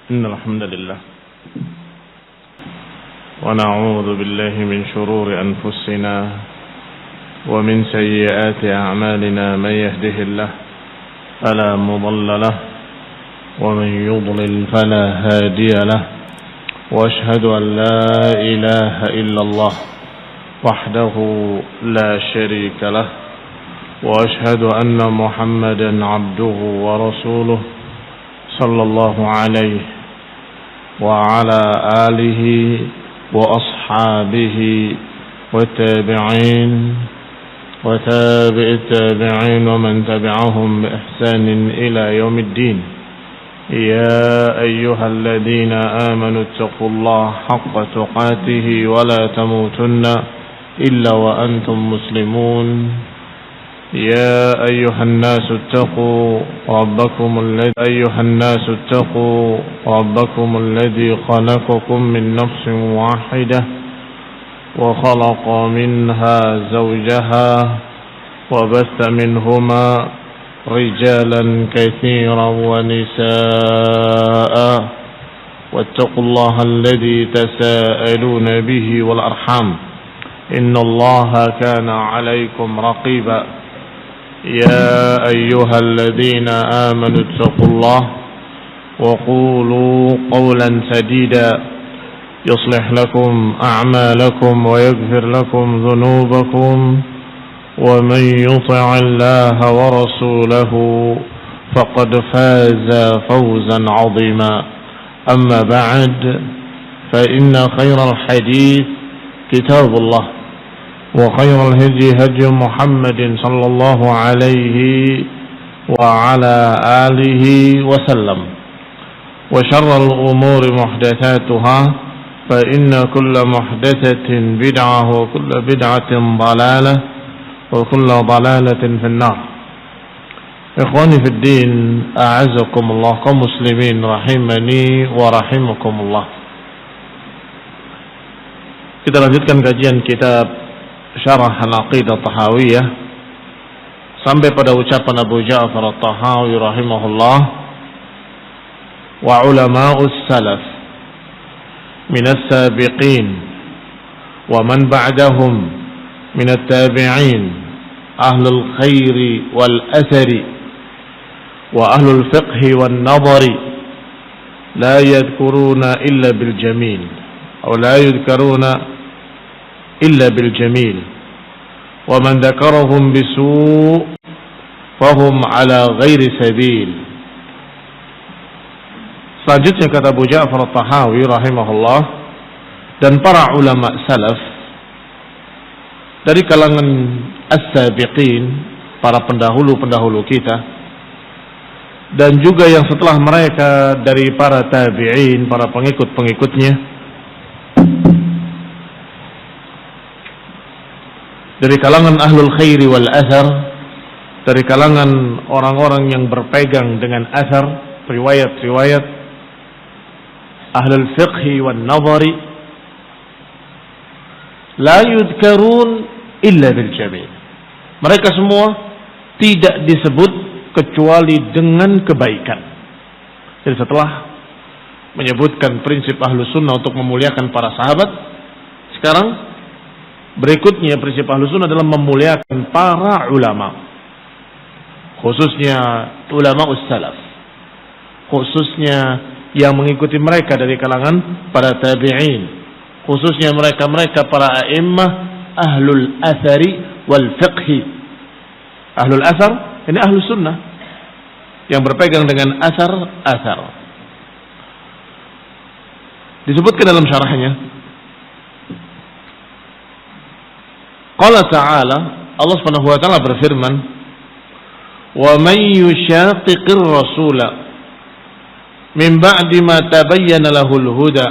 إن الحمد لله ونعوذ بالله من شرور أنفسنا ومن سيئات أعمالنا من يهده الله فلا مضل له ومن يضلل فلا هادي له وأشهد أن لا إله إلا الله وحده لا شريك له وأشهد أن محمدا عبده ورسوله صلى الله عليه وعلى آله وأصحابه والتابعين وتابع التابعين ومن تبعهم بإحسان إلى يوم الدين. يا أيها الذين آمنوا اتقوا الله حق تقاته ولا تموتن إلا وأنتم مسلمون. يا أيها الناس اتقوا ربكم الذي خلقكم من نفس واحدة وخلق منها زوجها وبث منهما رجالا كثيرا ونساء واتقوا الله الذي تساءلون به والأرحام إن الله كان عليكم رقيبا. يا أيها الذين آمنوا اتقوا الله وقولوا قولا سديدا يصلح لكم أعمالكم ويغفر لكم ذنوبكم ومن يطع الله ورسوله فقد فاز فوزا عظيما. أما بعد فإن خير الحديث كتاب الله وخير الهدي هدي محمد صلى الله عليه وعلى آله وسلم وشر الأمور محدثاتها فإن كل محدثة بدعة وكل بدعة ضلالة وكل ضلالة في النار. إخواني في الدين أعزكم الله كمسلمين رحمني ورحمكم الله. Kita lanjutkan kajian kitab Syarah Al-Aqidah Tahawiyah sampai pada ucapan Abu Ja'far At-Tahawi rahimahullah, wa ulama'us salaf minas sabiqin wa man ba'dahum minat tabi'in ahlul khairi wal athari wa ahlul fiqhi wan nadari la yadhkuruna illa bil jamil aw la yudhkaruna إلا بالجميل ومن ذكرهم بسوء فهم على غير سبيل. Selanjutnya kata Abu Ja'far At-Tahawi rahimahullah, dan para ulama salaf dari kalangan as-sabiqin, para pendahulu-pendahulu kita, dan juga yang setelah mereka dari para tabi'in, para pengikut-pengikutnya, dari kalangan ahlul khairi wal athar, dari kalangan orang-orang yang berpegang dengan athar, riwayat-riwayat, ahlul fiqhi wal nadhari, la yudhkarun illa bil jamil. Mereka semua tidak disebut kecuali dengan kebaikan. Jadi setelah menyebutkan prinsip ahlus sunnah untuk memuliakan para sahabat, sekarang berikutnya prinsip Ahlus Sunnah adalah memuliakan para ulama, khususnya ulama salaf, khususnya yang mengikuti mereka dari kalangan para tabi'in, khususnya mereka-mereka para a'immah ahlul athari wal fiqhi. Ahlul athar ini Ahlus Sunnah yang berpegang dengan athar. Disebutkan dalam syarahnya, Qala ta'ala, Allah Subhanahu wa ta'ala berfirman, "Wa man yushaqiqir rasula min ba'di ma tabayyana lahul huda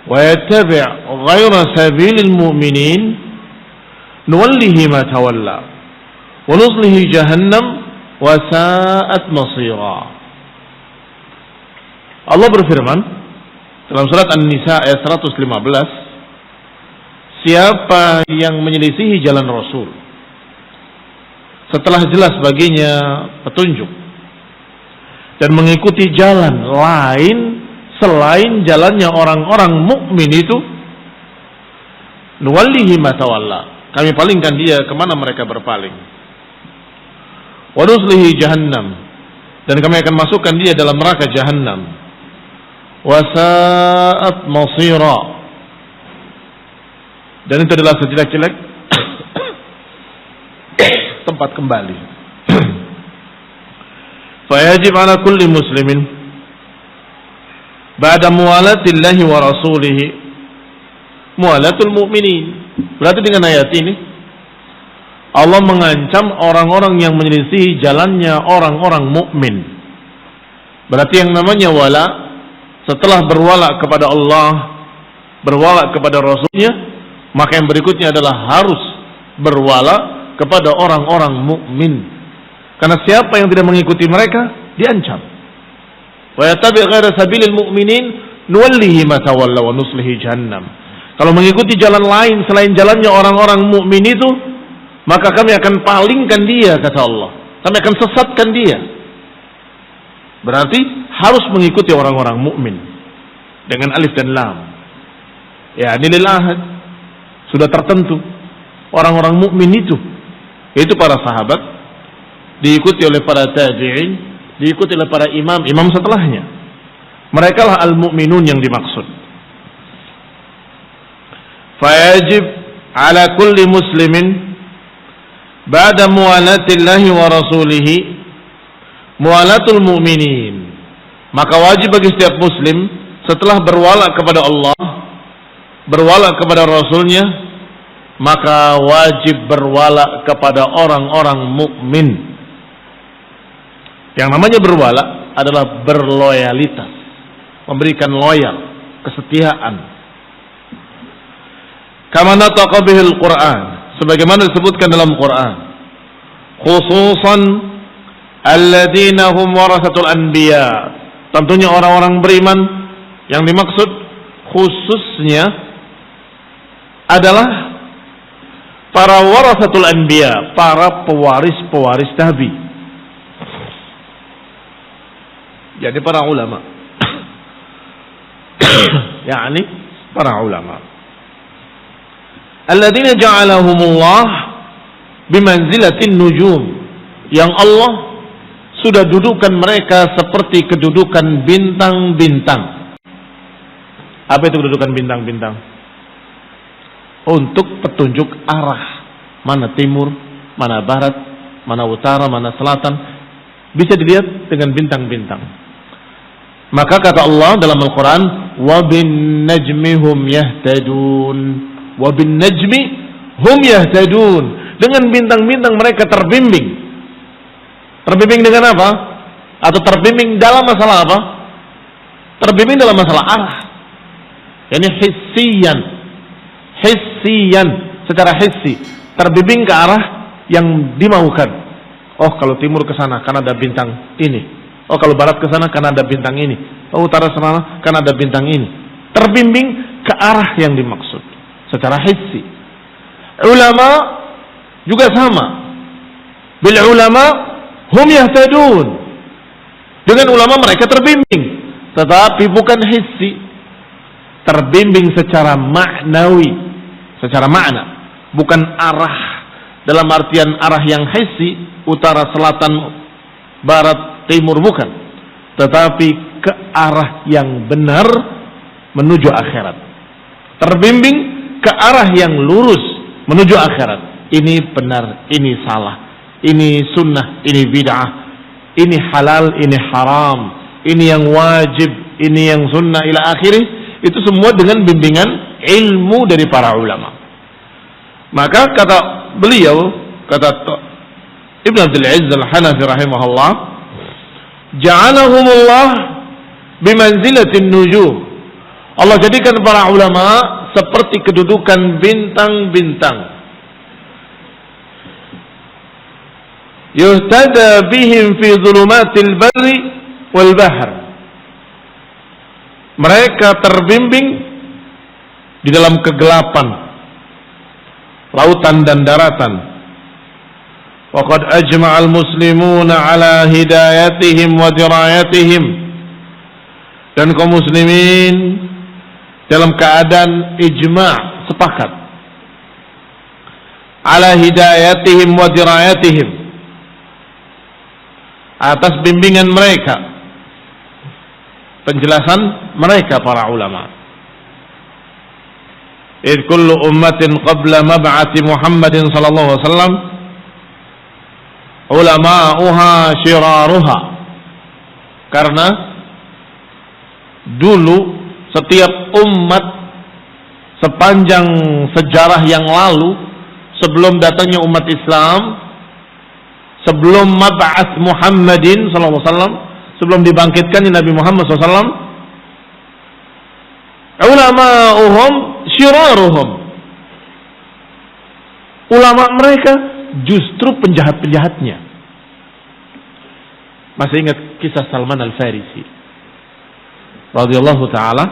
wa yattabi' ghayra sabilil mu'minin nuwallihi ma tawalla wa nuslihi jahannam wa sa'at masira." Allah berfirman dalam surat An-Nisa ayat 115, siapa yang menyelisihi jalan Rasul setelah jelas baginya petunjuk dan mengikuti jalan lain selain jalannya orang-orang mukmin itu, nuwallihi ma tawalla, kami palingkan dia kemana mereka berpaling. Wa nuslihi jahannam, dan kami akan masukkan dia dalam neraka jahannam. Wa sa'at masira, dan itu adalah sejelek-jelek tempat kembali. Fa yajib ala kulli muslimin ba'da muwalatillahi wa rasulihi muwalatul mu'minin. Berarti dengan ayat ini Allah mengancam orang-orang yang menyelisihi jalannya orang-orang mukmin. Berarti yang namanya wala, setelah berwala kepada Allah, berwala kepada Rasulnya, maka yang berikutnya adalah harus berwala kepada orang-orang mukmin. Karena siapa yang tidak mengikuti mereka diancam. Wa yattabi' ghaira sabilil mu'minin nuwallihi ma tawalla wa nuslihi jahannam. Kalau mengikuti jalan lain selain jalannya orang-orang mukmin itu, maka kami akan palingkan dia, kata Allah. Kami akan sesatkan dia. Berarti harus mengikuti orang-orang mukmin dengan alif dan lam. Ya, ini lil ahad. Sudah tertentu orang-orang mukmin itu, yaitu para sahabat, diikuti oleh para tabi'in, diikuti oleh para imam setelahnya. Mereka lah al-mu'minun yang dimaksud. Fayajib ala kulli muslimin ba'da muwalatillahi wa rasulihi muwalatul mu'minin. Maka wajib bagi setiap muslim setelah berwala kepada Allah, berwala kepada Rasulnya, maka wajib berwala kepada orang-orang mukmin. Yang namanya berwala adalah berloyalitas, memberikan loyal, kesetiaan. Kama nataqa bihil Quran, sebagaimana disebutkan dalam Quran. Khususan alladzina hum warasatul anbiya. Tentunya orang-orang beriman yang dimaksud khususnya adalah para warasatul anbiya, para pewaris-pewaris nabi. Jadi para ulama. yakni para ulama. Alladzina ja'alahumullah bimanzilatin nujum, yang Allah sudah dudukan mereka seperti kedudukan bintang-bintang. Apa itu kedudukan bintang-bintang? Untuk petunjuk arah, mana timur, mana barat, mana utara, mana selatan, bisa dilihat dengan bintang-bintang. Maka kata Allah dalam Al-Quran, wa bin najmi hum yahtadun, wa bin najmi hum yahtadun. Dengan bintang-bintang mereka terbimbing. Terbimbing dengan apa? Atau terbimbing dalam masalah apa? Terbimbing dalam masalah arah. Yani hissiyan, secara hissi, terbimbing ke arah yang dimaukan. Oh, kalau timur ke sana karena ada bintang ini. Oh, kalau barat ke sana karena ada bintang ini. Oh, utara sana karena ada bintang ini. Terbimbing ke arah yang dimaksud secara hissi. Ulama juga sama. Bil ulama hum yahtadun. Dengan ulama mereka terbimbing, tetapi bukan hissi. Terbimbing secara maknawi, secara makna, bukan arah dalam artian arah yang hissi, utara, selatan, barat, timur, bukan, tetapi ke arah yang benar menuju akhirat. Terbimbing ke arah yang lurus menuju akhirat. Ini benar, ini salah, ini sunnah, ini bid'ah, ini halal, ini haram, ini yang wajib, ini yang sunnah, ila akhirih. Itu semua dengan bimbingan ilmu dari para ulama. Maka kata beliau, kata Ibn Abdul Aziz Al-Hanafi rahimahullah, ja'alahumullah bimanzilatin nujum. Allah jadikan para ulama seperti kedudukan bintang-bintang. Yuhtada bihim fi dhulumatil barri wal bahr. Mereka terbimbing di dalam kegelapan lautan dan daratan. Wa qad ajma'a al-muslimuna ala hidayatihim wa dirayatihim Dan kaum muslimin dalam keadaan ijma' sepakat ala hidayatihim wa dirayatihim, atas bimbingan mereka, penjelasan mereka para ulama. Id kullu ummatin qabla mab'ati Muhammadin sallallahu alaihi wasallam ulama'uha syiraruha. Karena dulu setiap umat sepanjang sejarah yang lalu, sebelum datangnya umat Islam, sebelum mab'ats Muhammadin sallallahu alaihi wasallam, sebelum dibangkitkannya Nabi Muhammad SAW, ulama'uhum syiraruhum, ulama mereka justru penjahat-penjahatnya. Masih ingat kisah Salman Al-Farisi radhiyallahu taala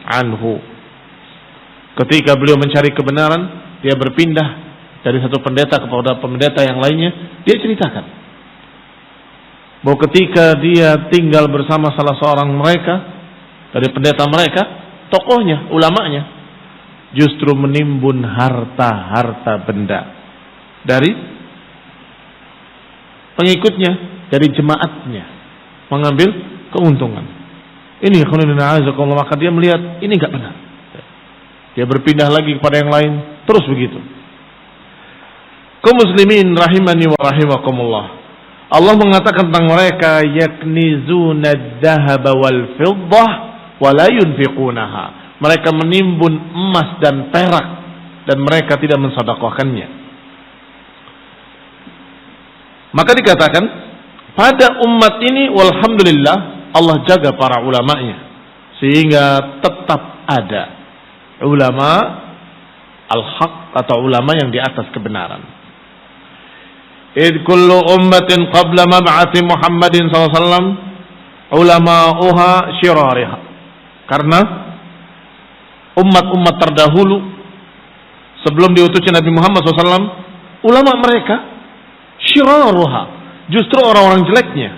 anhu, ketika beliau mencari kebenaran, dia berpindah dari satu pendeta kepada pendeta yang lainnya. Dia ceritakan bahwa ketika dia tinggal bersama salah seorang mereka dari pendeta mereka, tokohnya, ulamanya, justru menimbun harta-harta benda dari pengikutnya, dari jemaatnya, mengambil keuntungan. Ini khonudina azakumullah, maka dia melihat ini enggak benar. Dia berpindah lagi kepada yang lain, terus begitu. Kaum muslimin rahimani wa rahimakumullah. Allah mengatakan tentang mereka, yaknizuna ad-dhahaba wal fiddah wa la yunfiqunaha. Mereka menimbun emas dan perak dan mereka tidak mensedekahkannya. Maka dikatakan pada umat ini walhamdulillah Allah jaga para ulamanya sehingga tetap ada ulama al-haq atau ulama yang di atas kebenaran. Id kullu ummatin qabla mab'ati Muhammadin sallallahu alaihi wasallam ulama'uha syirariha. Karena umat-umat terdahulu sebelum diutusnya Nabi Muhammad SAW, ulama mereka syiraruha, justru orang-orang jeleknya.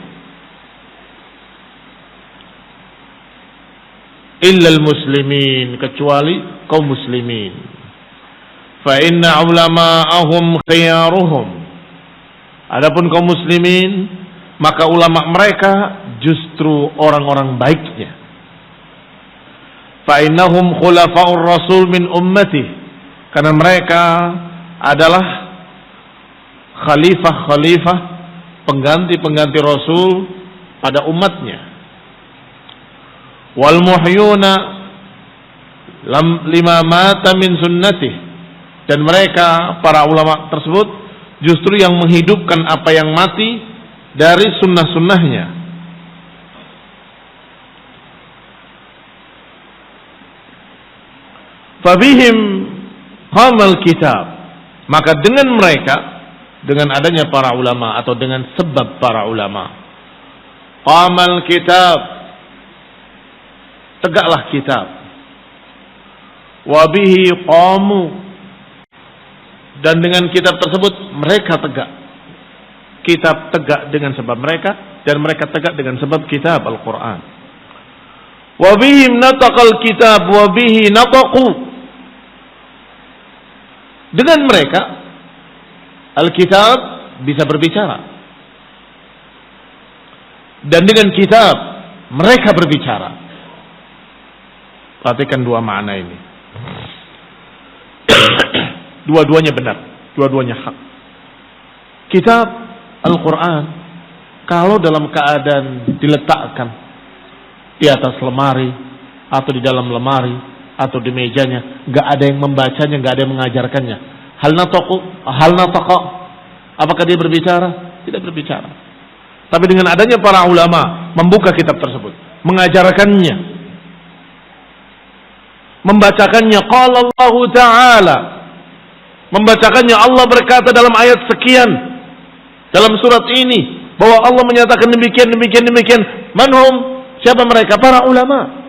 Illal muslimin, kecuali kaum muslimin. Fa inna ulama'ahum khiyaruhum. Adapun kaum muslimin, maka ulama mereka justru orang-orang baiknya. Fa innahum khulafa'ur rasul min ummati. Karena mereka adalah khalifah-khalifah, pengganti-pengganti rasul pada umatnya. Wal muhyuna lima mata min sunnatih, dan mereka para ulama tersebut justru yang menghidupkan apa yang mati dari sunnah-sunnahnya. Fabihim qamal kitab, maka dengan mereka, dengan adanya para ulama atau dengan sebab para ulama, qamal kitab, tegaklah kitab. Wabihi qamu, dan dengan kitab tersebut mereka tegak. Kitab tegak dengan sebab mereka, dan mereka tegak dengan sebab kitab Al-Quran. Wabihim nataqal kitab, wabihi nataqu, dengan mereka Al-Kitab bisa berbicara, dan dengan kitab mereka berbicara. Perhatikan dua makna ini. Dua-duanya benar, dua-duanya hak. Kitab Al-Quran kalau dalam keadaan diletakkan di atas lemari atau di dalam lemari atau di mejanya, nggak ada yang membacanya, nggak ada yang mengajarkannya. Hal nataqa, apakah dia berbicara? Tidak berbicara. Tapi dengan adanya para ulama membuka kitab tersebut, mengajarkannya, membacakannya, qala Allah Ta'ala, membacakannya, Allah berkata dalam ayat sekian, dalam surat ini, bahwa Allah menyatakan demikian, demikian, demikian. Manhum, siapa mereka? Para ulama.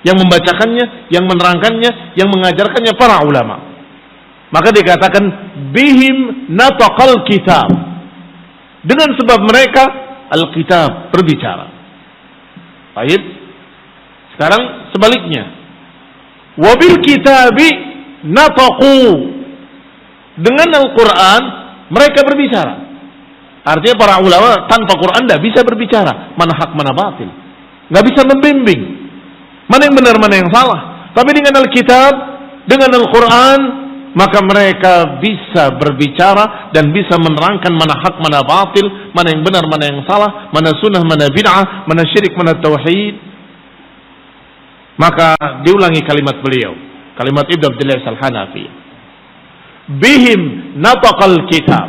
Yang membacakannya, yang menerangkannya, yang mengajarkannya para ulama. Maka dikatakan, bihim nataqal kitab. Dengan sebab mereka, Al-Kitab berbicara. Baik. Sekarang sebaliknya. Wabil kitabi nataqu. Dengan Al-Quran mereka berbicara. Artinya para ulama tanpa Quran tidak bisa berbicara. Mana hak, mana batil. Nggak bisa membimbing. Mana yang benar, mana yang salah. Tapi dengan Alkitab, dengan Al-Quran, maka mereka bisa berbicara dan bisa menerangkan mana hak, mana batil, mana yang benar, mana yang salah, mana sunnah, mana bid'ah, mana syirik, mana tauhid. Maka diulangi kalimat beliau, kalimat Ibnu Abdillah Al-Hanafi. Bihim nataqal kitab.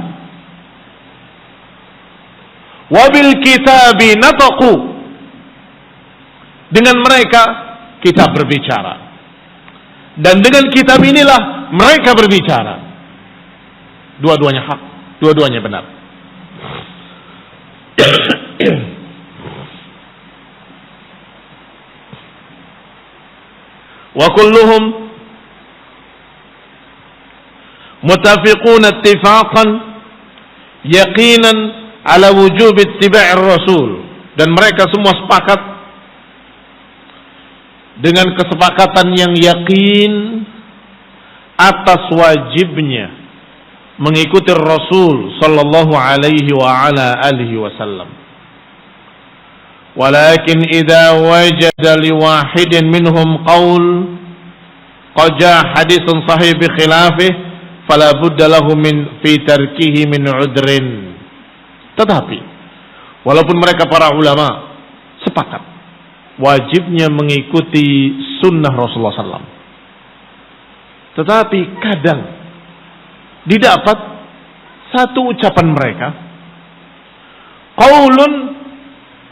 Wabil kitabi nataqu. Dengan mereka kitab berbicara. Dan dengan kitab inilah mereka berbicara. Dua-duanya hak, dua-duanya benar. Wa kulluhum mutafiqun ittifaqan yaqinan ala wujub ittiba'ir rasul, dan mereka semua sepakat dengan kesepakatan yang yakin atas wajibnya mengikuti Rasul sallallahu alaihi wa ala alihi wasallam. Walakin idza wajada li wahidin minhum qaul qad jaa haditsun sahih bi khilafih fala budda lahu min fi tarkihi min udrin. Tetapi walaupun mereka para ulama sepakat wajibnya mengikuti sunnah Rasulullah SAW, tetapi kadang didapat satu ucapan mereka, qaulun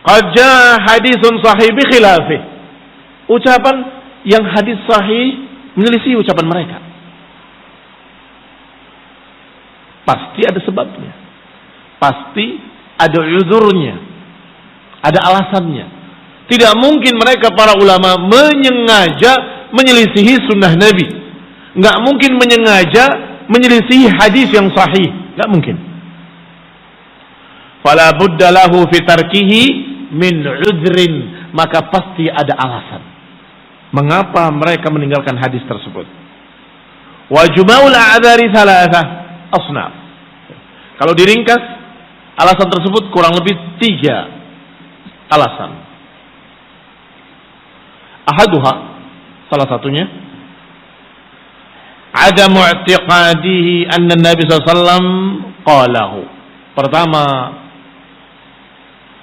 qad jaa haditsun sahih bi khilafih, ucapan yang hadis sahih menyelisih ucapan mereka. Pasti ada sebabnya, pasti ada uzurnya, ada alasannya. Tidak mungkin mereka para ulama menyengaja menyelisihi sunnah Nabi. Nggak mungkin menyengaja menyelisihi hadis yang sahih. Nggak mungkin. Fala budda lahu fi tarkihi min udhrin. Maka pasti ada alasan mengapa mereka meninggalkan hadis tersebut. Wa juma'ul a'dzari thalathah asnaf. Kalau diringkas, alasan tersebut kurang lebih 3 alasan. Ahaduha, salah satunya, adamu i'tiqadihi anna Nabi SAW qalahu. Pertama,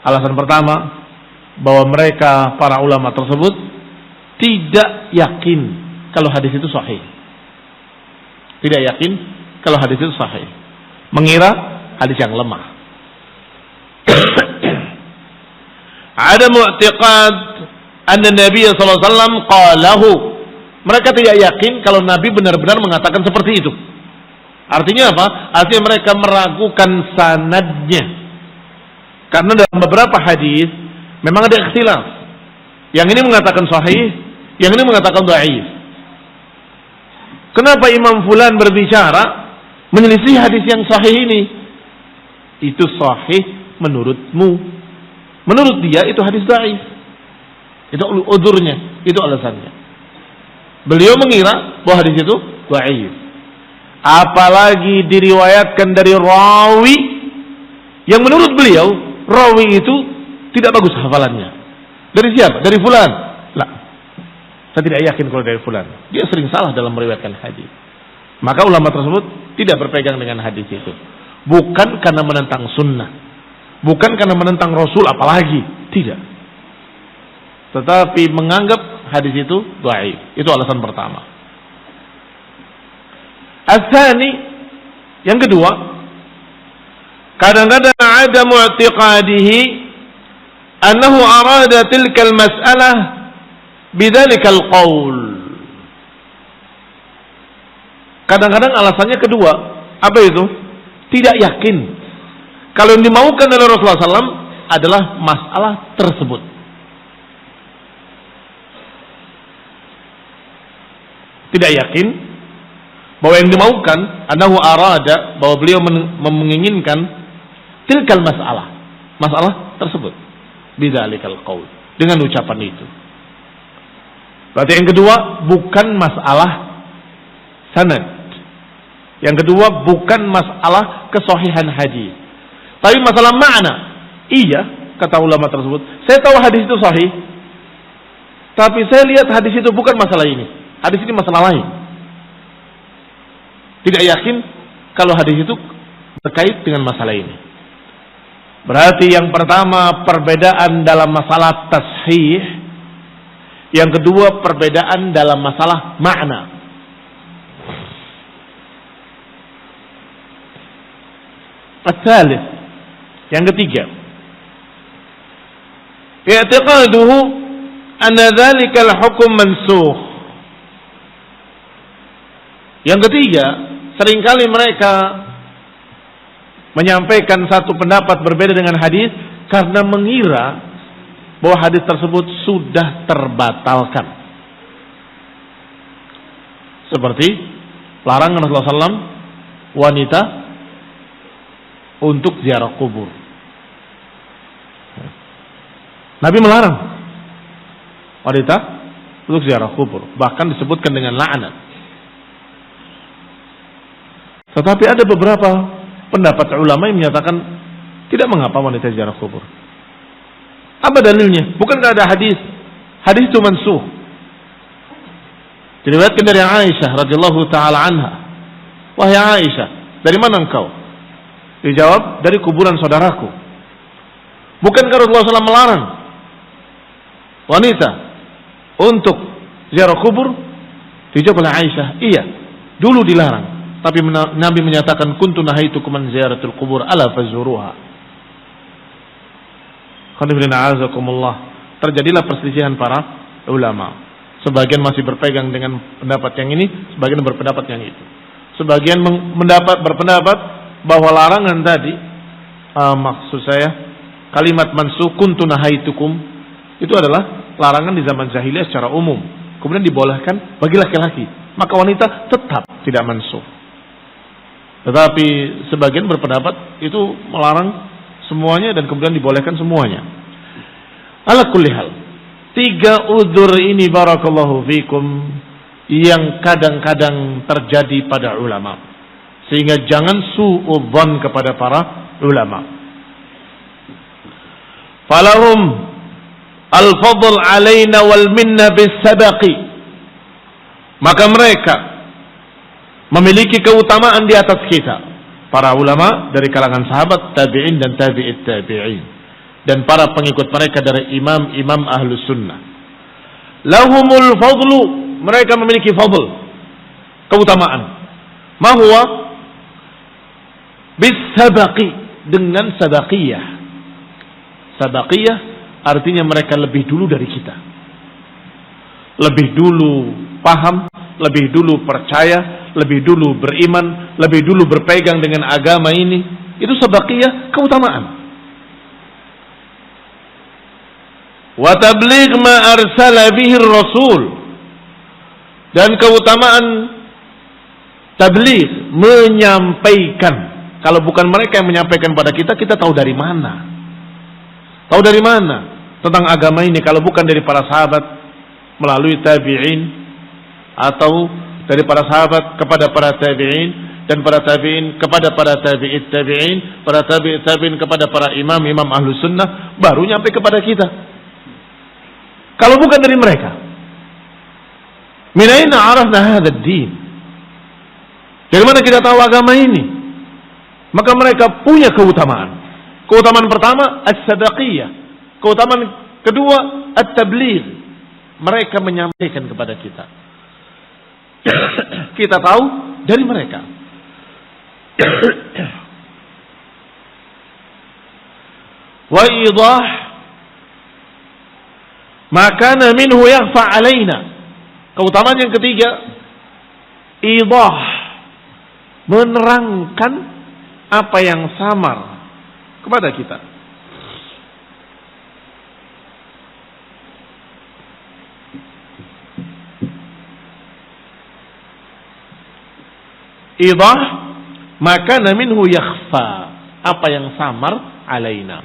alasan pertama, bahwa mereka para ulama tersebut tidak yakin kalau hadis itu sahih. Tidak yakin kalau hadis itu sahih. Mengira hadis yang lemah. Adamu i'tiqad anna Nabi sallallahu alaihi wasallam qalahu. Mereka tidak yakin kalau Nabi benar-benar mengatakan seperti itu. Artinya apa? Artinya mereka meragukan sanadnya. Karena dalam beberapa hadis memang ada ikhtilaf. Yang ini mengatakan sahih, yang ini mengatakan dhaif. Kenapa Imam Fulan berbicara menyelisih hadis yang sahih ini? Itu sahih menurutmu. Menurut dia itu hadis dhaif. Itu udurnya, itu alasannya. Beliau mengira bahwa hadis itu dhaif. Apalagi diriwayatkan dari rawi yang menurut beliau rawi itu tidak bagus hafalannya. Dari siapa? Dari fulan. Lah, saya tidak yakin kalau dari fulan. Dia sering salah dalam meriwayatkan hadis. Maka ulama tersebut tidak berpegang dengan hadis itu. Bukan karena menentang sunnah, bukan karena menentang Rasul apalagi, tidak. Tetapi menganggap hadis itu dhaif. Itu alasan pertama. As-tsani, yang kedua, kadang-kadang ada mu'tiqadihi annahu arada tilkal mas'alah bidzalikal qaul. Kadang-kadang alasannya kedua, apa itu? Tidak yakin kalau yang dimaukan oleh Rasulullah SAW adalah masalah tersebut. Tidak yakin bahwa yang dimaukan annahu arada, bahwa beliau menginginkan tilkal masalah tersebut, bidzalikal qaul, dengan ucapan itu. Berarti yang kedua bukan masalah sanad. Yang kedua bukan masalah kesahihan hadis. Tapi masalah makna. Iya, kata ulama tersebut, saya tahu hadis itu sahih. Tapi saya lihat hadis itu bukan masalah ini. Hadis ini masalah lain. Tidak yakin kalau hadis itu terkait dengan masalah ini. Berarti yang pertama perbedaan dalam masalah tashih. Yang kedua perbedaan dalam masalah makna. Al-thalith, yang ketiga, i'tiqaduhu anna dhalika al-hukm mansukh. Yang ketiga, seringkali mereka menyampaikan satu pendapat berbeda dengan hadis karena mengira bahwa hadis tersebut sudah terbatalkan. Seperti larangan Rasulullah SAW wanita untuk ziarah kubur. Nabi melarang wanita untuk ziarah kubur, bahkan disebutkan dengan laknat. Tetapi ada beberapa pendapat ulama yang menyatakan tidak mengapa wanita ziarah kubur. Apa dalilnya? Bukankah ada hadis? Hadis itu mansukh. Diriwayatkan dari Aisyah radhiyallahu taala anha. Wahai Aisyah, dari mana engkau? Dijawab, dari kuburan saudaraku. Bukankah Rasulullah SAW melarang wanita untuk ziarah kubur? Dijawab oleh Aisyah, iya, dulu dilarang. Tapi Nabi menyatakan, kuntu nahaitukum an ziyaratul kubur ala fazuruha. Terjadilah perselisihan para ulama. Sebagian masih berpegang dengan pendapat yang ini, sebagian berpendapat yang itu. Sebagian berpendapat bahwa larangan tadi, maksud saya kalimat mansukh kuntu nahaitukum, itu adalah larangan di zaman jahiliyah secara umum. Kemudian dibolehkan bagi laki-laki, maka wanita tetap tidak mansukh. Tetapi sebagian berpendapat itu melarang semuanya dan kemudian dibolehkan semuanya. Ala kulli hal, 3 udzur ini barakallahu fikum yang kadang-kadang terjadi pada ulama, sehingga jangan suudzon kepada para ulama. Falahum al-fadl alaina wal minna bis sabaqi, maka mereka memiliki keutamaan di atas kita, para ulama dari kalangan sahabat, tabi'in dan tabi'it tabi'in, dan para pengikut mereka dari imam-imam ahlus sunnah. Lahumul fadlu, mereka memiliki fadl, keutamaan. Ma huwa bis sabaqi, dengan sabaqiyah. Sabaqiyah artinya mereka lebih dulu dari kita, lebih dulu paham, lebih dulu percaya, lebih dulu beriman, lebih dulu berpegang dengan agama ini. Itu sabaqiyah, keutamaan. Wa tabligh ma arsala bihi ar-rasul, dan keutamaan tabligh, menyampaikan. Kalau bukan mereka yang menyampaikan pada kita, kita tahu dari mana? Tahu dari mana tentang agama ini kalau bukan dari para sahabat melalui tabi'in, atau dari para sahabat kepada para tabi'in, dan para tabi'in kepada para tabi'it tabi'in, para tabi'it tabi'in kepada para imam-imam ahlus sunnah, baru nyampe kepada kita. Kalau bukan dari mereka, min aina arafna hadzal din? Dari mana kita tahu agama ini? Maka mereka punya keutamaan. Keutamaan pertama as-sabaqiyah, keutamaan kedua at-tabligh, mereka menyampaikan kepada kita. Kita tahu dari mereka. Wa idah ma kana minhu yakhfa alaina. Keutamaan yang ketiga, idah, menerangkan apa yang samar kepada kita. Idah maka minhu yakhfa, apa yang samar alaina.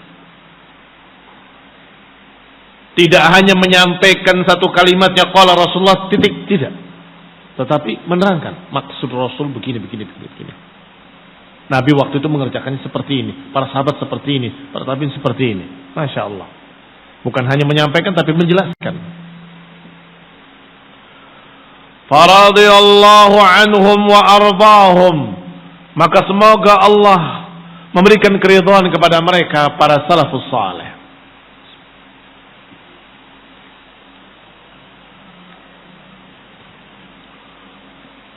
Tidak hanya menyampaikan satu kalimatnya qala Rasulullah titik, tidak. Tetapi menerangkan maksud Rasul begini. Nabi waktu itu mengerjakannya seperti ini, para sahabat seperti ini, para tabi'in seperti ini. Masya Allah. Bukan hanya menyampaikan tapi menjelaskan. Faradiyallahu anhum wa ardahum. Maka semoga Allah memberikan keridhaan kepada mereka, para salafus saleh.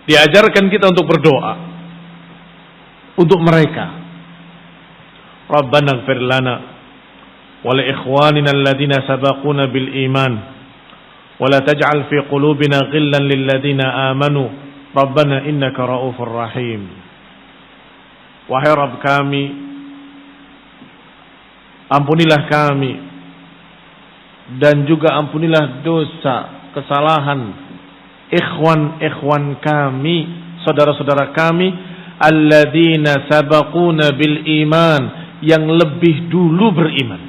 Diajarkan kita untuk berdoa untuk mereka. Rabbana ighfir lana wa li ikhwanina alladhina sabaquna bil iman wa la taj'al fi qulubina ghillan lil ladzina amanu rabbana innaka raufur rahim. Wahai Rabb kami, ampunilah kami dan juga ampunilah dosa, kesalahan ikhwan kami, saudara-saudara kami, alladzina sabaquna bil iman, yang lebih dulu beriman.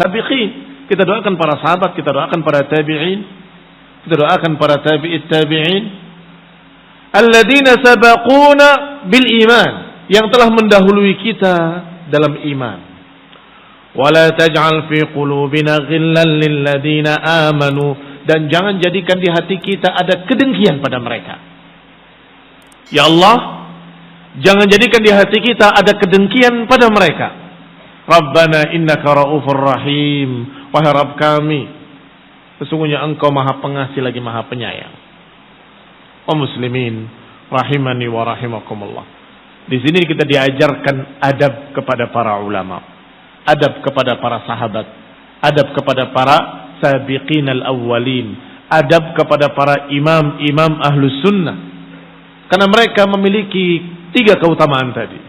Sabiqin, kita doakan para sahabat, kita doakan para tabi'in, kita doakan para tabi'it tabi'in. Alladzina sabaquna bil iman, yang telah mendahului kita dalam iman. Wala taj'al fi qulubina ghillan lil ladzina amanu, dan jangan jadikan di hati kita ada kedengkian pada mereka. Ya Allah, jangan jadikan di hati kita ada kedengkian pada mereka. Rabbana innaka raufur rahim. Wahai Rabb kami, sesungguhnya Engkau Maha Pengasih lagi Maha Penyayang. Muslimin rahimani wa rahimakumullah. Di sini kita diajarkan adab kepada para ulama, adab kepada para sahabat, adab kepada para sabiqin al-awwalin, adab kepada para imam ahlus sunnah. Karena mereka memiliki 3 keutamaan tadi.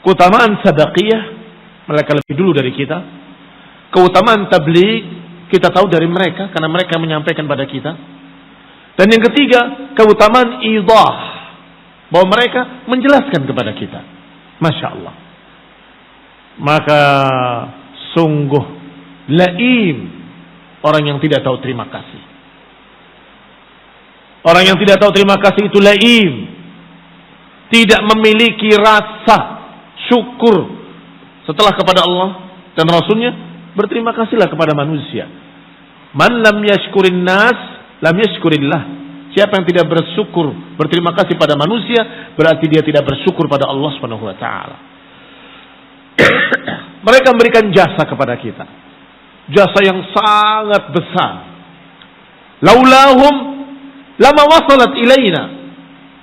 Keutamaan sabaqiyah, mereka lebih dulu dari kita. Keutamaan tabligh, kita tahu dari mereka karena mereka menyampaikan pada kita. Dan yang ketiga, keutamaan idah, bahwa mereka menjelaskan kepada kita. Masya Allah. Maka sungguh laim orang yang tidak tahu terima kasih. Orang yang tidak tahu terima kasih itu laim. Tidak memiliki rasa syukur setelah kepada Allah dan Rasulnya. Berterima kasihlah kepada manusia. Man lam yashkurin nas lam yashkurillah. Siapa yang tidak bersyukur, berterima kasih pada manusia, berarti dia tidak bersyukur pada Allah Subhanahu wa taala. Mereka memberikan jasa kepada kita. Jasa yang sangat besar. Laulahum lama wasalat ilaina.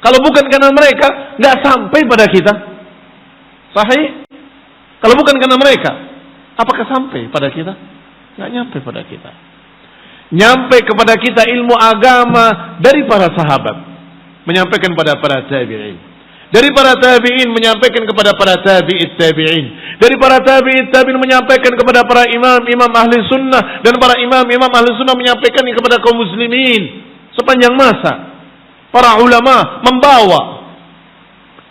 Kalau bukan karena mereka, nggak sampai pada kita. Sahih? Kalau bukan karena mereka, apakah sampai pada kita? Nggak nyampe pada kita. Nyampe kepada kita ilmu agama dari para sahabat, menyampaikan pada para tabi'in. Dari para tabi'in menyampaikan kepada para tabi'it tabi'in. Dari para tabi'it tabi'in menyampaikan kepada para imam ahli sunnah. Dan para imam ahli sunnah menyampaikan kepada kaum muslimin sepanjang masa. Para ulama membawa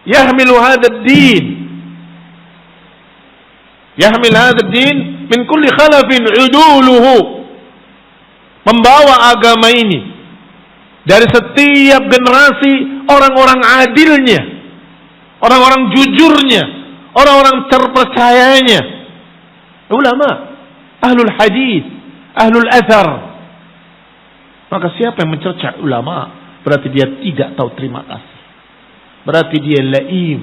yahmilu hadad din, yahmil hadad din min kulli khalafin uduluhu, membawa agama ini dari setiap generasi orang-orang adilnya, orang-orang jujurnya, orang-orang terpercayanya, ulama, ahlul hadis, ahlul athar. Maka siapa yang mencerca ulama, berarti dia tidak tahu terima kasih, berarti dia laim.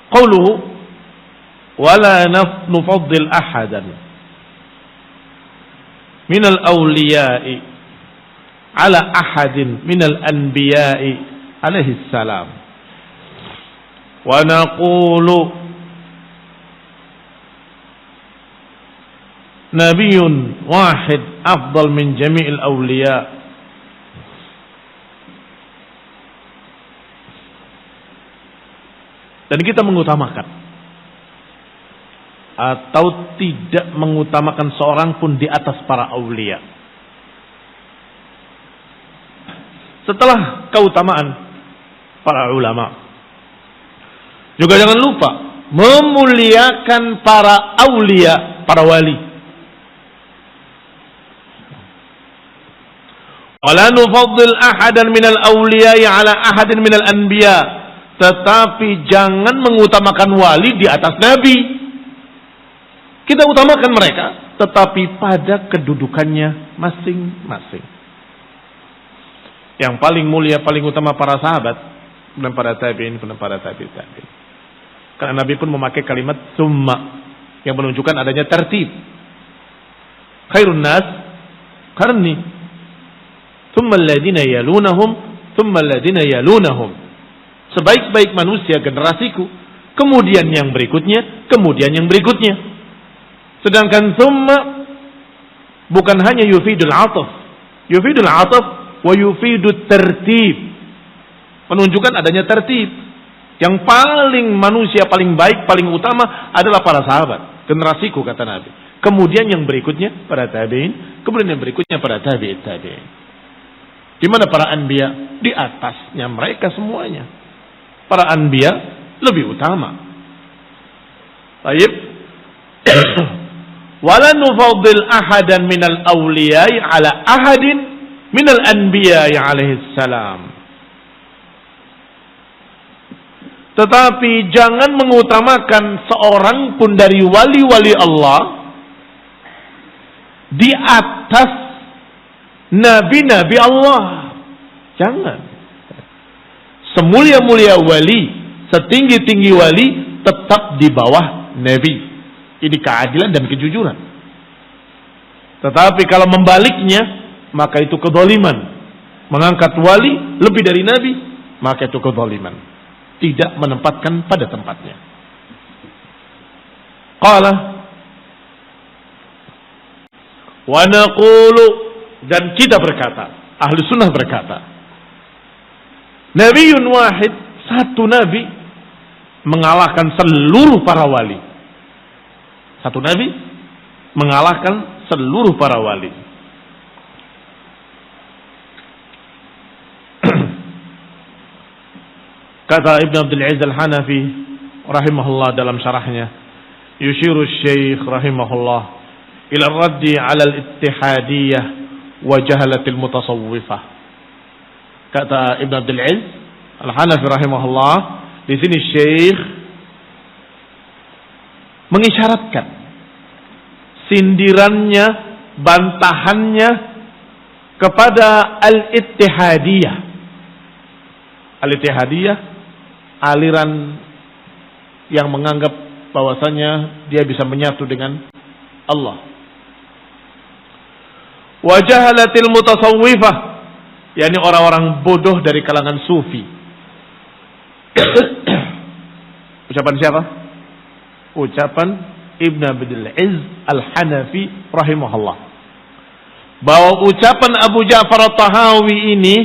Qauluhu wala nufaddil ahadan minal awliya'i ala ahadin minal anbiya'i alaihi salam wa naqulu nabiyyun wahid afdal min jami'il awliya'. Dan kita mengutamakan atau tidak mengutamakan seorang pun di atas para aulia. Setelah keutamaan para ulama, juga jangan lupa memuliakan para aulia, para wali. Wala nufaddil ahadan minal awliya ala ahadin minal anbiya. Tetapi jangan mengutamakan wali di atas nabi. Kita utamakan mereka, tetapi pada kedudukannya masing-masing. Yang paling mulia, paling utama para sahabat, dan para tabi'in, dan para tabi'in. Karena Nabi pun memakai kalimat summa yang menunjukkan adanya tertib. Khairun nas qarni, thumma alladhina yalunahum, thumma alladhina yalunahum. Sebaik-baik manusia generasiku, kemudian yang berikutnya, kemudian yang berikutnya. Sedangkan thumma bukan hanya yufidul ataf, yufidul ataf wa yufidut tertib, menunjukkan adanya tertib. Yang paling manusia paling baik, paling utama adalah para sahabat, generasiku kata Nabi. Kemudian yang berikutnya para tabi'in, kemudian yang berikutnya para tabi'in. Di mana para anbiya? Di atasnya mereka semuanya. Para anbiya lebih utama. Baik. Wala nufaddil ahadan minal awliya'i ala ahadin minal anbiya'i alaihi salam. Tetapi jangan mengutamakan seorang pun dari wali-wali Allah di atas nabi-nabi Allah. Jangan. Semulia-mulia wali, setinggi-tinggi wali, tetap di bawah nabi. Ini keadilan dan kejujuran. Tetapi kalau membaliknya, maka itu kezaliman. Mengangkat wali lebih dari nabi, maka itu kezaliman. Tidak menempatkan pada tempatnya. Qala wa naqulu, dan kita berkata, ahli sunnah berkata, Nabiun wahid, satu nabi mengalahkan seluruh para wali. Satu nabi mengalahkan seluruh para wali. Kata Ibn Abdul Aziz Al-Hanafi rahimahullah dalam syarahnya, yushiru Syekh rahimahullah ila raddi ala al-ittihadiyah wa jahalatil mutasawwifah. Kata Ibn Abdul Aziz Al-Hanafi rahimahullah, di sini Syekh mengisyaratkan sindirannya, bantahannya kepada al-ittihadiyah. Al-ittihadiyah, aliran yang menganggap bahwasanya dia bisa menyatu dengan Allah. Wa jahalatil mutasawwifah, yakni orang-orang bodoh dari kalangan sufi. Ucapan siapa? Ucapan Ibn Abdul Aziz Al-Hanafi rahimahullah. Bahwa ucapan Abu Ja'far At-Tahawi ini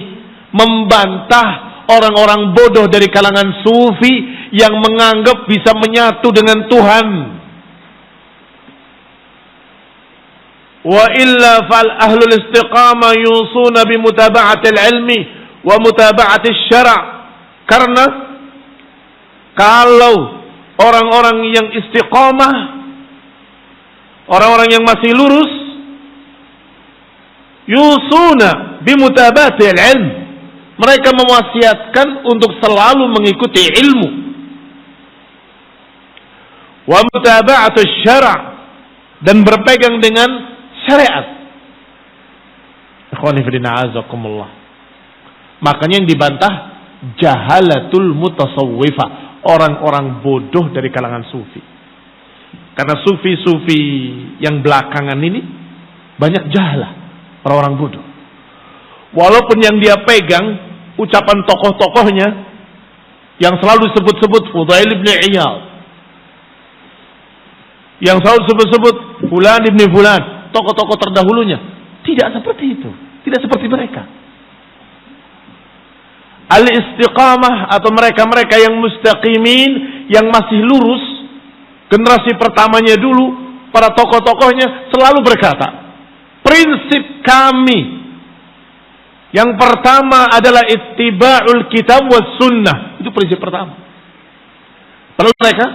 membantah orang-orang bodoh dari kalangan sufi yang menganggap bisa menyatu dengan Tuhan. Wa illa fal ahlul istiqamah yusuna bi mutaba'atil ilmi wa mutaba'atil syara'. Karena kalau orang-orang yang istiqamah, orang-orang yang masih lurus, yusuna bi mutaba'atil ilmi, mereka mewasiatkan untuk selalu mengikuti ilmu. Wa mutaba'atus syara', dan berpegang dengan syariat. Ikhwani fillah azakumullah. Makanya yang dibantah jahalatul mutasawwifah, orang-orang bodoh dari kalangan sufi. Karena sufi-sufi yang belakangan ini banyak jahalah, orang-orang bodoh. Walaupun yang dia pegang ucapan tokoh-tokohnya yang selalu sebut-sebut Fudail ibn Iyad, yang selalu sebut-sebut Fulan ibn Fulan, tokoh-tokoh terdahulunya, tidak seperti itu, tidak seperti mereka. Al-istiqamah atau mereka-mereka yang mustaqimin, yang masih lurus, generasi pertamanya dulu, para tokoh-tokohnya selalu berkata, prinsip kami yang pertama adalah ittiba'ul kitab was sunnah. Itu prinsip pertama. Lalu mereka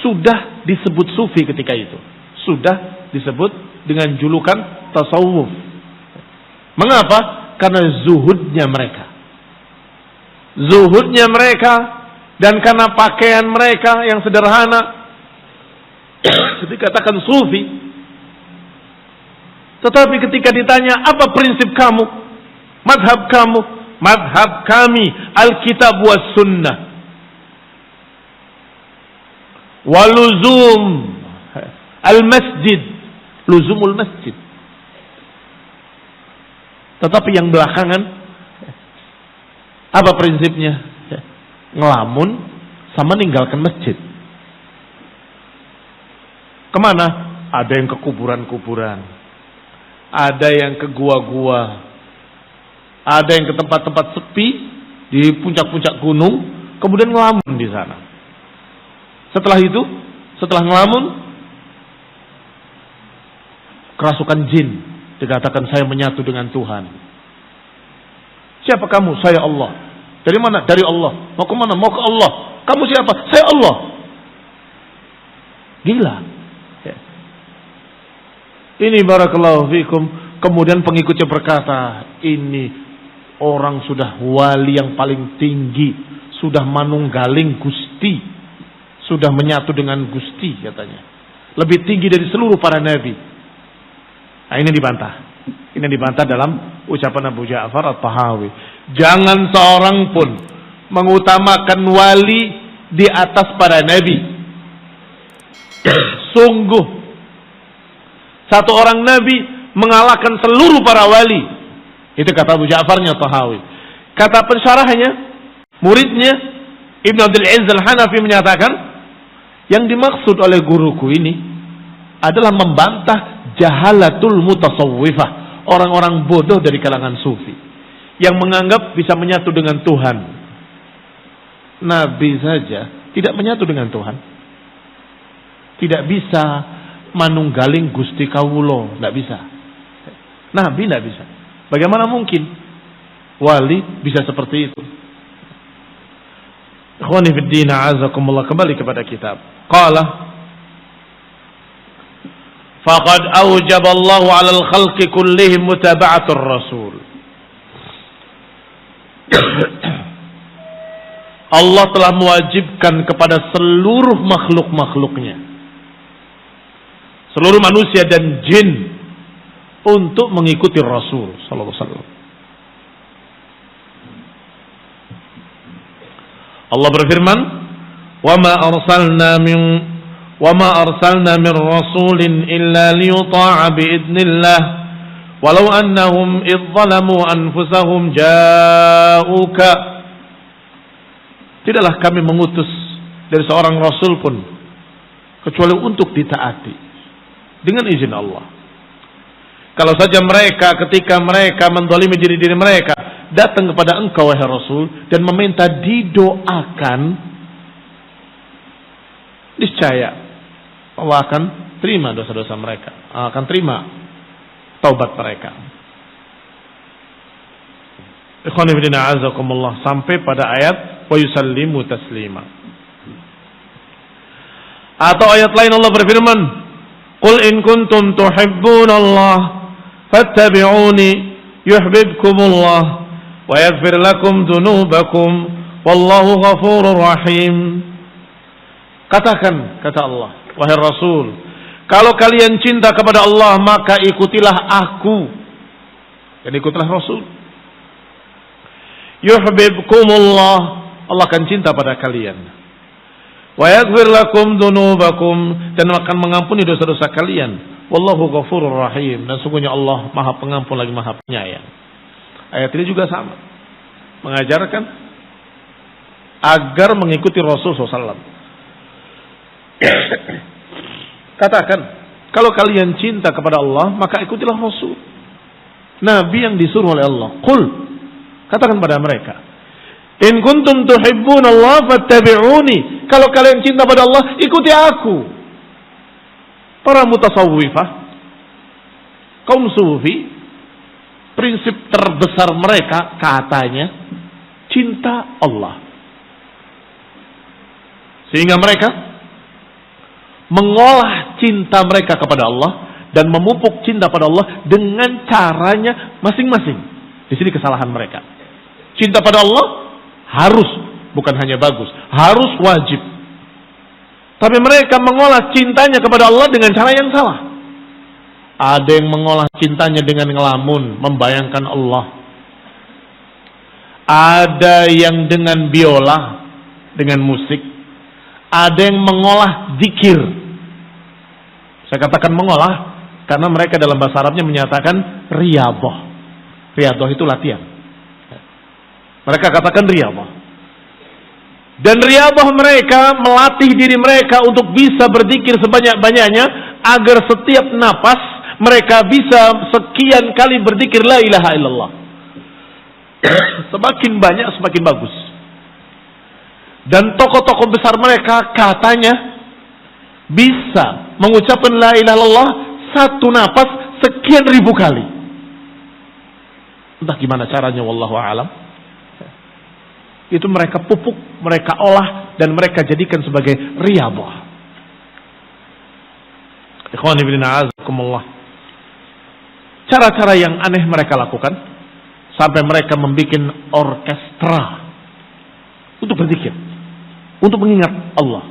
sudah disebut sufi ketika itu. Sudah disebut dengan julukan tasawuf. Mengapa? Karena zuhudnya mereka. Zuhudnya mereka dan karena pakaian mereka yang sederhana. Dikatakan sufi. Tetapi ketika ditanya, apa prinsip kamu? Madhab kamu? Madhab kami Alkitab was sunnah. Waluzum al-masjid. Luzumul masjid. Tetapi yang belakangan, apa prinsipnya? Ngelamun sama ninggalkan masjid. Kemana? Ada yang ke kuburan-kuburan, ada yang ke gua-gua, ada yang ke tempat-tempat sepi di puncak-puncak gunung, kemudian ngelamun di sana. Setelah itu, setelah ngelamun, kerasukan jin, dikatakan saya menyatu dengan Tuhan. Siapa kamu? Saya Allah. Dari mana? Dari Allah. Mau ke mana? Mau ke Allah. Kamu siapa? Saya Allah. Gila. Ini barakallahu fikum. Kemudian pengikutnya berkata, ini orang sudah wali yang paling tinggi, sudah manunggaling Gusti, sudah menyatu dengan Gusti katanya. Lebih tinggi dari seluruh para nabi. Nah, ini dibantah. Ini dibantah dalam ucapan Abu Ja'far At-Tahawi. Jangan seorang pun mengutamakan wali di atas para nabi. Sungguh satu orang nabi mengalahkan seluruh para wali. Itu kata Abu Ja'farnya Tahawi. Kata pensyarahnya, muridnya Ibn Abdul Aziz Al-Hanafi menyatakan, yang dimaksud oleh guruku ini adalah membantah jahalatul mutasawwifah, orang-orang bodoh dari kalangan sufi yang menganggap bisa menyatu dengan Tuhan. Nabi saja tidak menyatu dengan Tuhan. Tidak bisa manunggaling Gusti Kawulo, tidak bisa. Nabi tidak bisa. Bagaimana mungkin wali bisa seperti itu? Ikhwani fid din, a'azakumullah, kembali kepada kitab. Qala faqad awjaba Allahu 'alal khalqi kullihim mutaba'atur rasul. Allah telah mewajibkan kepada seluruh makhluk-makhluknya, seluruh manusia dan jin, untuk mengikuti Rasul sallallahu alaihi wasallam. Allah berfirman, "Wa ma arsalna min rasulin illa liyuta'a bi idznillah, walau annahum idh zalamu anfusahum ja'uka." Tidaklah kami mengutus dari seorang rasul pun kecuali untuk ditaati dengan izin Allah. Kalau saja mereka ketika mereka menzalimi diri mereka datang kepada engkau wahai Rasul dan meminta didoakan, niscaya Allah akan terima dosa-dosa mereka, akan terima taubat mereka. Ikhwan fillah a'azakumullah, sampai pada ayat wa yusallimu taslima. Atau ayat lain Allah berfirman, "Qul in kuntum tuhibbunallah fattabi'uni yuhibbukumullah wa yaghfir lakum dzunubakum wallahu ghafurur rahim." Katakan, kata Allah, wahai Rasul, kalau kalian cinta kepada Allah maka ikutilah aku dan ikutilah Rasul. Yuhibbukumullah, Allah akan cinta pada kalian. Wa yaghfir lakum dzunubakum, dan akan mengampuni dosa-dosa kalian. Wallahu ghafurur rahim, dan sungguhnya Allah Maha Pengampun lagi Maha Penyayang. Ayat ini juga sama, mengajarkan agar mengikuti Rasul SAW. Katakan, kalau kalian cinta kepada Allah maka ikutilah Rasul, Nabi yang disuruh oleh Allah. Qul, katakan pada mereka, in kuntum tuhibbunallah fattabi'uni, kalau kalian cinta pada Allah ikuti aku. Para mutasawwifah, kaum sufi, prinsip terbesar mereka katanya cinta Allah. Sehingga mereka mengolah cinta mereka kepada Allah dan memupuk cinta pada Allah dengan caranya masing-masing. Di sini kesalahan mereka. Cinta pada Allah harus, bukan hanya bagus, harus wajib. Tapi mereka mengolah cintanya kepada Allah dengan cara yang salah. Ada yang mengolah cintanya dengan ngelamun, membayangkan Allah. Ada yang dengan biola, dengan musik. Ada yang mengolah zikir. Saya katakan mengolah karena mereka dalam bahasa Arabnya menyatakan riyadhah. Riyadhah itu latihan. Mereka katakan riyadhah. Dan riyadhah mereka melatih diri mereka untuk bisa berzikir sebanyak-banyaknya agar setiap napas mereka bisa sekian kali berzikir la ilaha illallah. Semakin banyak semakin bagus. Dan tokoh-tokoh besar mereka katanya bisa mengucapkan la ilaha illallah satu napas sekian ribu kali. Entah gimana caranya, wallahu a'lam. Itu mereka pupuk, mereka olah, dan mereka jadikan sebagai riyadhah. Ikhwani fillah, azakumullah. Cara-cara yang aneh mereka lakukan sampai mereka membuat orkestra untuk berzikir, untuk mengingat Allah,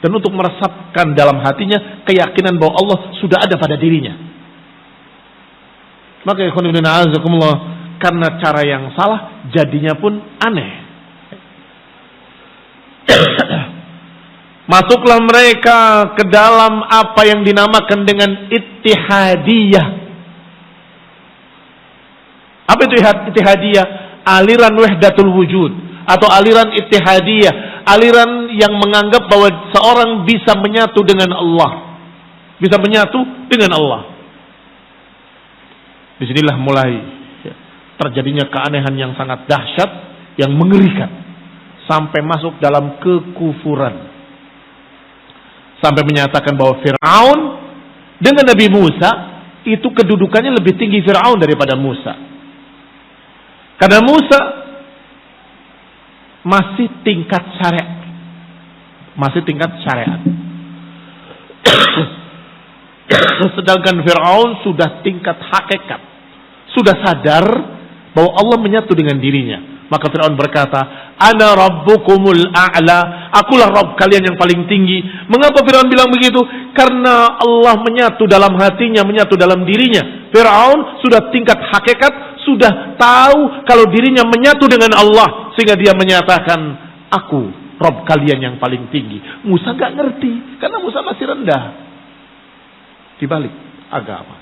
dan untuk meresapkan dalam hatinya keyakinan bahwa Allah sudah ada pada dirinya. Maka ikhwan ibn a'azakumullah, karena cara yang salah jadinya pun aneh. Masuklah mereka ke dalam apa yang dinamakan dengan ittihadiyah. Apa itu ittihadiyah? Aliran wahdatul wujud atau aliran ittihadiyah, aliran yang menganggap bahwa seorang bisa menyatu dengan Allah, bisa menyatu dengan Allah. Disinilah mulai terjadinya keanehan yang sangat dahsyat, yang mengerikan, sampai masuk dalam kekufuran, sampai menyatakan bahwa Fir'aun dengan Nabi Musa itu kedudukannya lebih tinggi Fir'aun daripada Musa. Karena Musa masih tingkat syariat, masih tingkat syariat. Sedangkan Fir'aun sudah tingkat hakikat, sudah sadar bahwa Allah menyatu dengan dirinya. Maka Fir'aun berkata, Ana rabbukumul a'la, akulah Rabb kalian yang paling tinggi. Mengapa Fir'aun bilang begitu? Karena Allah menyatu dalam hatinya, menyatu dalam dirinya. Fir'aun sudah tingkat hakikat, sudah tahu kalau dirinya menyatu dengan Allah, sehingga dia menyatakan, aku Rabb kalian yang paling tinggi. Musa gak ngerti, karena Musa masih rendah dibalik agama,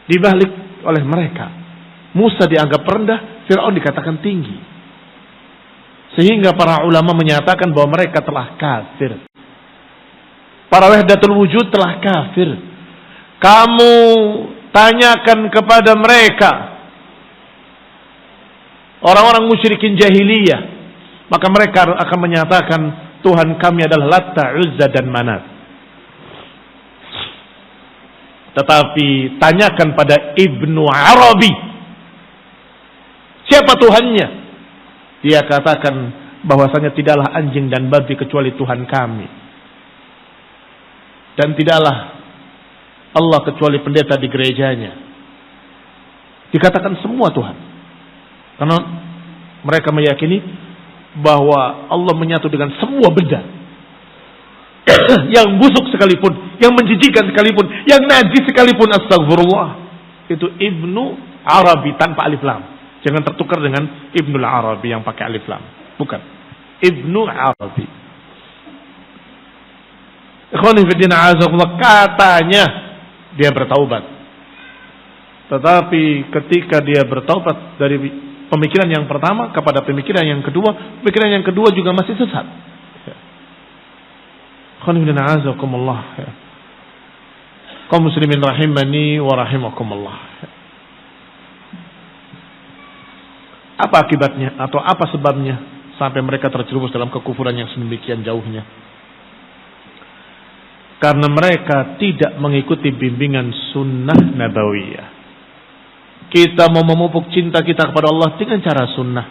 dibalik oleh mereka. Musa dianggap rendah, Fir'aun dikatakan tinggi. Sehingga para ulama menyatakan bahwa mereka telah kafir. Para wahdatul wujud telah kafir. Kamu tanyakan kepada mereka, orang-orang musyrikin jahiliyah, maka mereka akan menyatakan Tuhan kami adalah Latta, Uzza dan Manat. Tetapi tanyakan pada Ibnu Arabi, siapa Tuhannya? Dia katakan bahwasanya tidaklah anjing dan babi kecuali Tuhan kami, dan tidaklah Allah kecuali pendeta di gerejanya. Dikatakan semua Tuhan, karena mereka meyakini bahwa Allah menyatu dengan semua benda, yang busuk sekalipun, yang menjijikan sekalipun, yang najis sekalipun. Astagfirullah. Itu Ibnu Arabi tanpa alif lam. Jangan tertukar dengan Ibnu Arabi yang pakai alif lam. Bukan. Ibnu Arabi. Ikhwani fillah, azakumullah, katanya dia bertaubat. Tetapi ketika dia bertaubat dari pemikiran yang pertama kepada pemikiran yang kedua juga masih sesat. Ikhwani fillah, azakumullah. Kaum muslimin rahimani wa rahimakumullah. Apa akibatnya atau apa sebabnya sampai mereka terjerumus dalam kekufuran yang sedemikian jauhnya? Karena mereka tidak mengikuti bimbingan sunnah nabawiyah. Kita mau memupuk cinta kita kepada Allah dengan cara sunnah.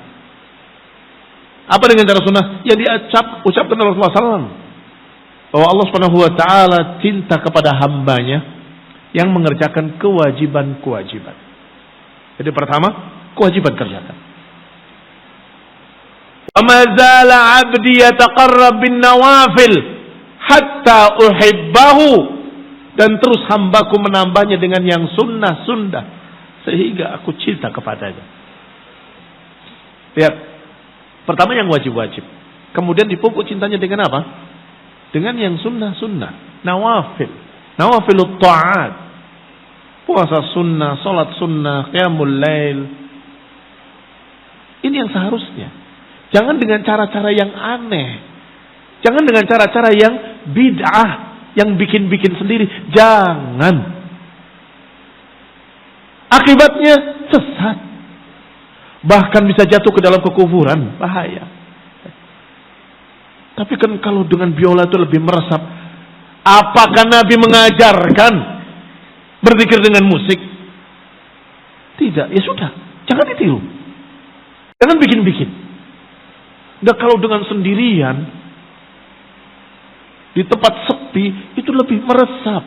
Apa dengan cara sunnah? Ya ucapkan Rasulullah SAW. bahwa Allah Subhanahu wa taala cinta kepada hambanya yang mengerjakan kewajiban-kewajiban. Jadi pertama, kewajiban kerjakan. Wa ma zala 'abdi yataqarrab bin nawafil hatta uhibbahu, dan terus hambaku menambahnya dengan yang sunnah-sunnah sehingga aku cinta kepadanya. Lihat, pertama yang wajib-wajib, kemudian dipupuk cintanya dengan apa? Dengan yang sunnah-sunnah, nawafilut ta'at, puasa sunnah, salat sunnah, qiyamul lail. Ini yang seharusnya. Jangan dengan cara-cara yang aneh, jangan dengan cara-cara yang bid'ah, yang bikin-bikin sendiri. Jangan. Akibatnya sesat, bahkan bisa jatuh ke dalam kekufuran, bahaya. Tapi kan kalau dengan biola itu lebih meresap. Apakah Nabi mengajarkan berzikir dengan musik? Tidak. Ya sudah, jangan ditiru, jangan bikin-bikin. Dan kalau dengan sendirian di tempat sepi itu lebih meresap.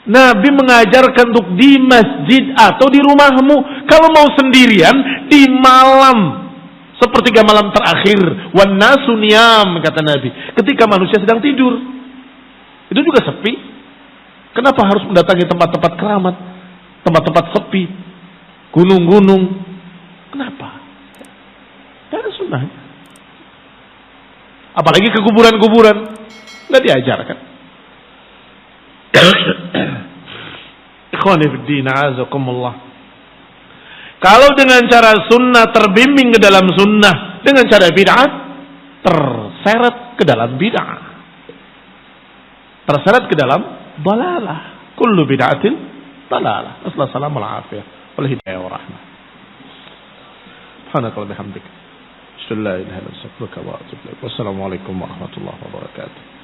Nabi mengajarkan untuk di masjid atau di rumahmu. Kalau mau sendirian, di malam sepertiga malam terakhir, wan nasu niyam, kata Nabi, ketika manusia sedang tidur. Itu juga sepi. Kenapa harus mendatangi tempat-tempat keramat, tempat-tempat sepi, gunung-gunung? Kenapa? Tidak ada sunnahnya. Apalagi ke kuburan-kuburan, nggak diajarkan. Ikhwani fid din, a'azakumullah. Kalau dengan cara sunnah terbimbing ke dalam sunnah, dengan cara bid'ah terseret ke dalam bid'ah, terseret ke dalam dalalah. Kullu bid'atin dalalah. Assalamualaikum warahmatullahi wabarakatuh. Wal hidayah wa rahmah. Subhanaka wa bihamdika. Asyhadu an la ilaha illa anta astaghfiruka wa atubu ilaik. Wassalamualaikum warahmatullahi wabarakatuh.